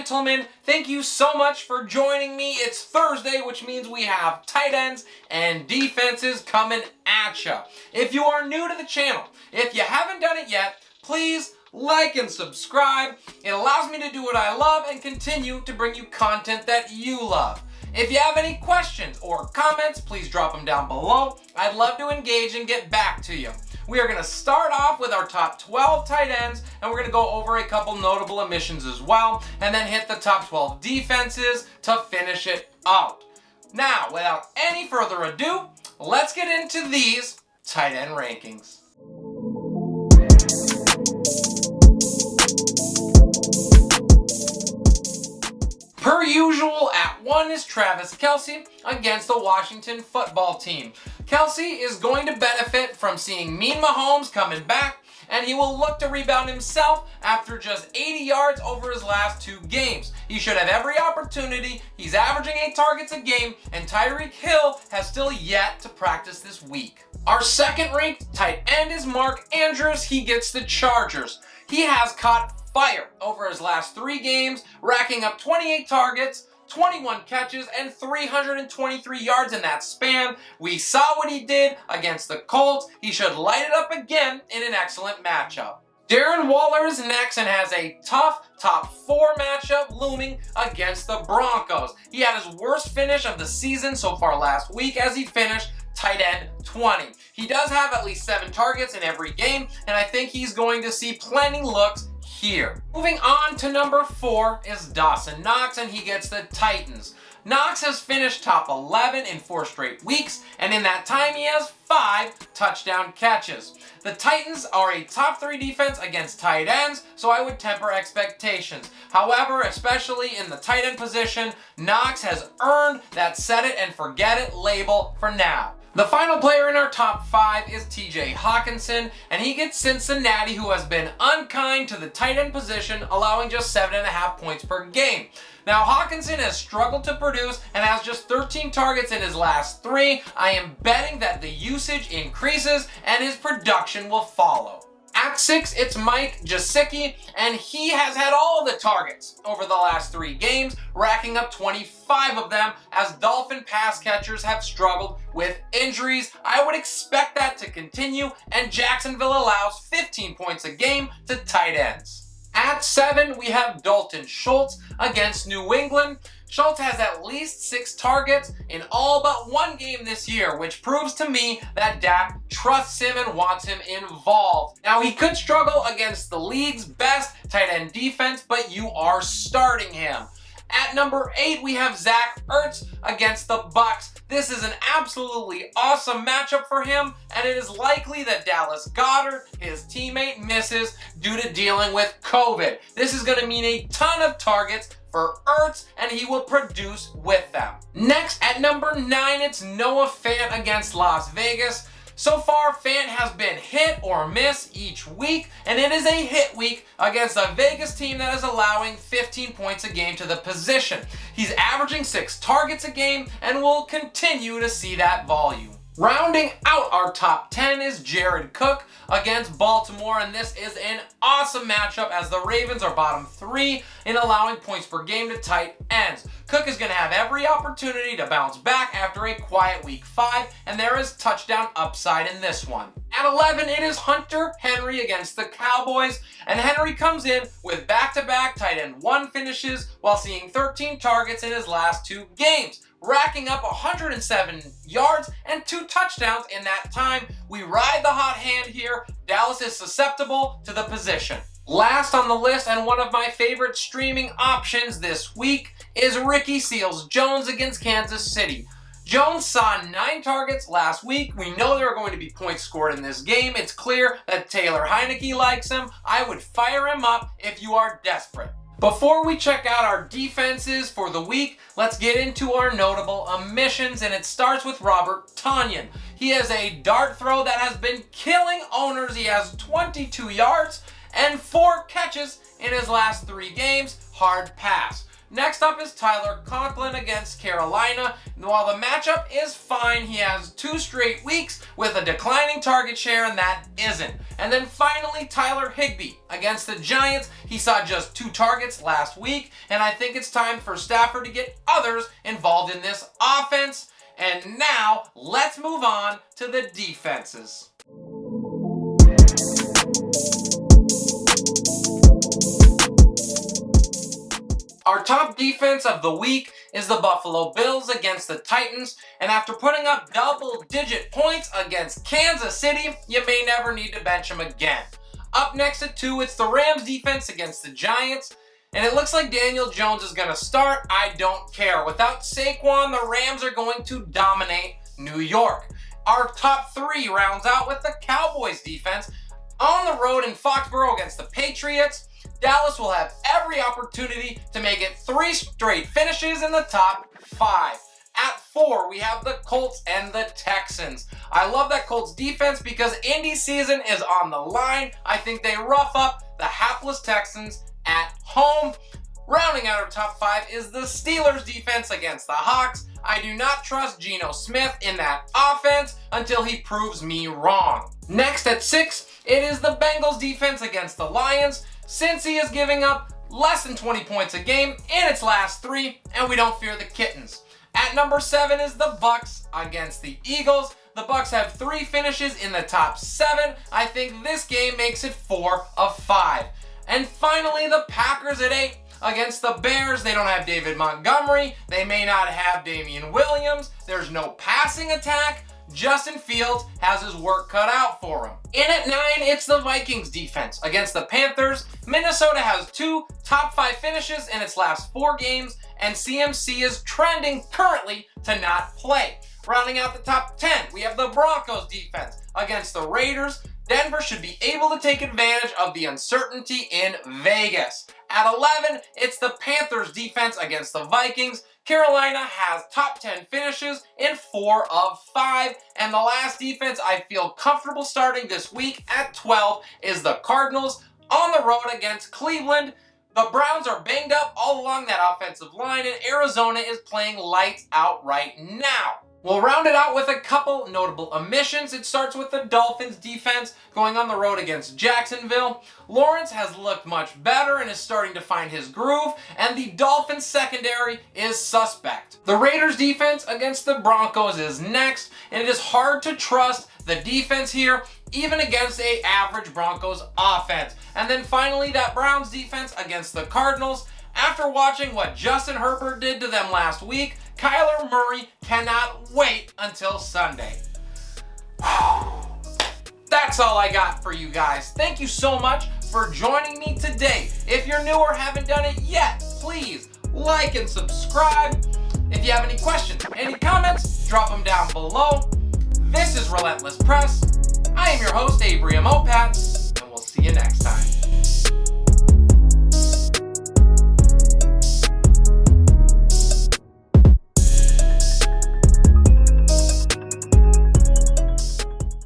gentlemen, thank you so much for joining me. It's Thursday, which means we have tight ends and defenses coming at you. If you are new to the channel, if you haven't done it yet, please like and subscribe. It allows me to do what I love and continue to bring you content that you love. If you have any questions or comments, please drop them down below. I'd love to engage and get back to you. We are going to start off with our top 12 tight ends, and we're going to go over a couple notable omissions as well, and then hit the top 12 defenses to finish it out. Now, without any further ado, let's get into these tight end rankings. Per usual, at 1 is Travis Kelce against the Washington football team. Kelce is going to benefit from seeing Mean Mahomes coming back, and he will look to rebound himself after just 80 yards over his last 2 games. He should have every opportunity. He's averaging 8 targets a game, and Tyreek Hill has still yet to practice this week. Our second ranked tight end is Mark Andrews. He gets the Chargers. He has caught fire over his last 3 games, racking up 28 targets, 21 catches, and 323 yards in that span. We saw what he did against the Colts. He should light it up again in an excellent matchup. Darren Waller is next and has a tough top 4 matchup looming against the Broncos. He had his worst finish of the season so far last week as he finished tight end 20. He does have at least 7 targets in every game, and I think he's going to see plenty looks here. Moving on to number 4 is Dawson Knox, and he gets the Titans. Knox has finished top 11 in 4 straight weeks, and in that time he has 5 touchdown catches. The Titans are a top 3 defense against tight ends, so I would temper expectations. However, especially in the tight end position, Knox has earned that set it and forget it label for now. The final player in our top 5 is TJ Hawkinson, and he gets Cincinnati, who has been unkind to the tight end position, allowing just 7.5 points per game. Now, Hawkinson has struggled to produce and has just 13 targets in his last 3. I am betting that the usage increases and his production will follow. At 6, it's Mike Gesicki, and he has had all the targets over the last 3 games, racking up 25 of them as Dolphin pass catchers have struggled with injuries. I would expect that to continue, and Jacksonville allows 15 points a game to tight ends. At 7, we have Dalton Schultz against New England. Schultz has at least 6 targets in all but 1 game this year, which proves to me that Dak trusts him and wants him involved. Now, he could struggle against the league's best tight end defense, but you are starting him. At number 8, we have Zach Ertz against the Bucks. This is an absolutely awesome matchup for him, and it is likely that Dallas Goedert, his teammate, misses due to dealing with COVID. This is going to mean a ton of targets for Ertz, and he will produce with them. Next, at number 9, it's Noah Fant against Las Vegas. So far, Fant has been hit or miss each week, and it is a hit week against a Vegas team that is allowing 15 points a game to the position. He's averaging 6 targets a game and will continue to see that volume. Rounding out our top 10 is Jared Cook against Baltimore, and this is an awesome matchup as the Ravens are bottom 3 in allowing points per game to tight ends. Cook is going to have every opportunity to bounce back after a quiet week 5, and there is touchdown upside in this one. At 11, it is Hunter Henry against the Cowboys, and Henry comes in with back-to-back tight end 1 finishes while seeing 13 targets in his last 2 games, racking up 107 yards and 2 touchdowns in that time. We ride the hot hand here. Dallas is susceptible to the position. Last on the list, and one of my favorite streaming options this week, is Ricky Seals-Jones against Kansas City. Jones saw 9 targets last week. We know there are going to be points scored in this game. It's clear that Taylor Heineke likes him. I would fire him up if you are desperate. Before we check out our defenses for the week, let's get into our notable omissions, and it starts with Robert Tonyan. He has a dart throw that has been killing owners. He has 22 yards and 4 catches in his last 3 games. Hard pass. Next up is Tyler Conklin against Carolina. While the matchup is fine, he has 2 straight weeks with a declining target share, and that isn't. And then finally, Tyler Higbee against the Giants. He saw just 2 targets last week, and I think it's time for Stafford to get others involved in this offense. And now, let's move on to the defenses. Our top defense of the week is the Buffalo Bills against the Titans, and after putting up double-digit points against Kansas City, you may never need to bench them again. Up next at 2, it's the Rams defense against the Giants, and it looks like Daniel Jones is going to start. I don't care. Without Saquon, the Rams are going to dominate New York. Our top 3 rounds out with the Cowboys defense on the road in Foxborough against the Patriots. Dallas will have every opportunity to make it 3 straight finishes in the top 5. At 4, we have the Colts and the Texans. I love that Colts defense because Indy season is on the line. I think they rough up the hapless Texans at home. Rounding out our top 5 is the Steelers defense against the Hawks. I do not trust Geno Smith in that offense until he proves me wrong. Next at 6, it is the Bengals defense against the Lions. Cincy is giving up less than 20 points a game in its last 3, and we don't fear the kittens. At number 7 is the Bucks against the Eagles. The Bucks have 3 finishes in the top 7. I think this game makes it 4 of 5. And finally, the Packers at 8 against the Bears. They don't have David Montgomery. They may not have Damian Williams. There's no passing attack. Justin Fields has his work cut out for him. In at 9, it's the Vikings defense against the Panthers. Minnesota has 2 top 5 finishes in its last 4 games, and CMC is trending currently to not play. Rounding out the top 10, we have the Broncos defense against the Raiders. Denver should be able to take advantage of the uncertainty in Vegas. At 11, it's the Panthers defense against the Vikings. Carolina has top 10 finishes in 4 of 5. And the last defense I feel comfortable starting this week at 12 is the Cardinals on the road against Cleveland. The Browns are banged up all along that offensive line, and Arizona is playing lights out right now. We'll round it out with a couple notable omissions. It starts with the Dolphins defense going on the road against Jacksonville. Lawrence has looked much better and is starting to find his groove, and the Dolphins secondary is suspect. The Raiders defense against the Broncos is next, and it is hard to trust the defense here, even against an average Broncos offense. And then finally, that Browns defense against the Cardinals. After watching what Justin Herbert did to them last week, Kyler Murray cannot wait until Sunday. That's all I got for you guys. Thank you so much for joining me today. If you're new or haven't done it yet, please like and subscribe. If you have any questions, any comments, drop them down below. This is Relentless Press. I am your host, Abriam Opats, and we'll see you next time.